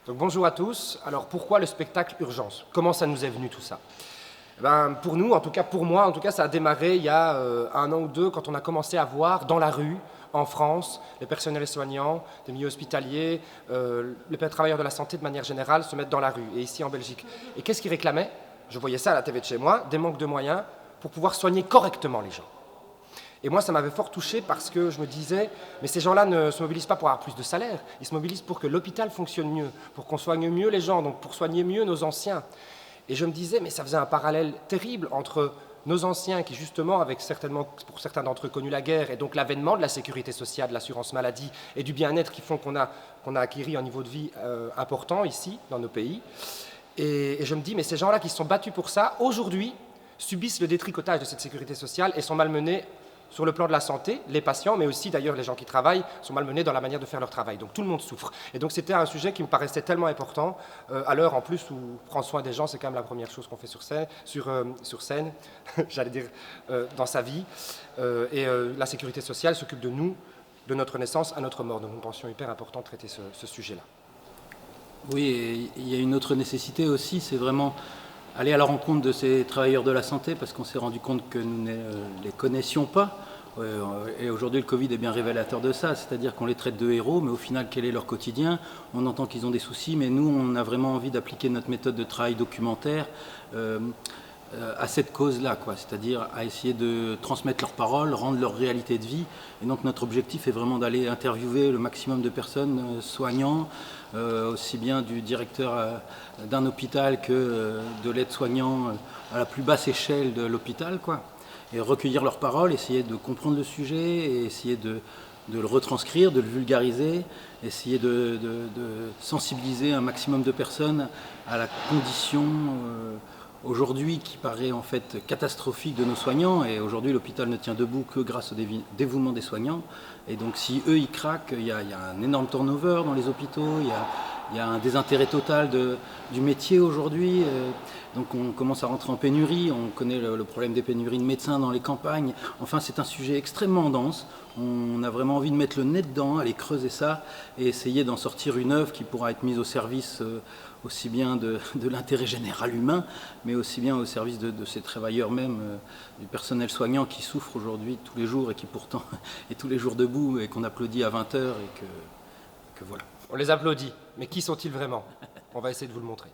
Donc bonjour à tous. Alors pourquoi le spectacle Urgence? Comment ça nous est venu tout ça? Pour nous, en tout cas pour moi, ça a démarré il y a 1 an ou 2 quand on a commencé à voir dans la rue, en France, les personnels soignants, des milieux hospitaliers, les travailleurs de la santé de manière générale se mettre dans la rue, et ici en Belgique. Et qu'est-ce qu'ils réclamaient? Je voyais ça à la TV de chez moi, des manques de moyens pour pouvoir soigner correctement les gens. Et moi, ça m'avait fort touché parce que je me disais, mais ces gens-là ne se mobilisent pas pour avoir plus de salaire, ils se mobilisent pour que l'hôpital fonctionne mieux, pour qu'on soigne mieux les gens, donc pour soigner mieux nos anciens. Et je me disais, mais ça faisait un parallèle terrible entre nos anciens qui, justement, avec certainement, pour certains d'entre eux, connu la guerre, et donc l'avènement de la sécurité sociale, de l'assurance maladie et du bien-être qui font qu'on a acquis un niveau de vie important ici, dans nos pays. Et je me dis, mais ces gens-là qui se sont battus pour ça, aujourd'hui, subissent le détricotage de cette sécurité sociale et sont malmenés sur le plan de la santé, les patients, mais aussi d'ailleurs les gens qui travaillent, sont malmenés dans la manière de faire leur travail. Donc tout le monde souffre. Et donc c'était un sujet qui me paraissait tellement important, à l'heure en plus où prendre soin des gens, c'est quand même la première chose qu'on fait sur scène, j'allais dire, dans sa vie. La sécurité sociale s'occupe de nous, de notre naissance à notre mort. Donc nous pensions hyper important de traiter ce sujet-là. Oui, et il y a une autre nécessité aussi, c'est vraiment aller à la rencontre de ces travailleurs de la santé, parce qu'on s'est rendu compte que nous ne les connaissions pas. Et aujourd'hui, le Covid est bien révélateur de ça, c'est-à-dire qu'on les traite de héros, mais au final, quel est leur quotidien? On entend qu'ils ont des soucis, mais nous, on a vraiment envie d'appliquer notre méthode de travail documentaire à cette cause-là, c'est-à-dire à essayer de transmettre leurs paroles, rendre leur réalité de vie. Et donc notre objectif est vraiment d'aller interviewer le maximum de personnes, soignants, aussi bien du directeur d'un hôpital que de l'aide-soignant à la plus basse échelle de l'hôpital, et recueillir leurs paroles, essayer de comprendre le sujet, et essayer de le retranscrire, de le vulgariser, essayer de sensibiliser un maximum de personnes à la condition aujourd'hui qui paraît en fait catastrophique de nos soignants. Et aujourd'hui l'hôpital ne tient debout que grâce au dévouement des soignants. Et donc si eux ils craquent, il y a un énorme turnover dans les hôpitaux, il y a un désintérêt total du métier aujourd'hui. Donc on commence à rentrer en pénurie, on connaît le problème des pénuries de médecins dans les campagnes. Enfin c'est un sujet extrêmement dense, on a vraiment envie de mettre le nez dedans, aller creuser ça et essayer d'en sortir une œuvre qui pourra être mise au service aussi bien de l'intérêt général humain, mais aussi bien au service de ces travailleurs même, du personnel soignant qui souffre aujourd'hui tous les jours et qui pourtant est tous les jours debout et qu'on applaudit à 20h et que voilà. On les applaudit, mais qui sont-ils vraiment? On va essayer de vous le montrer.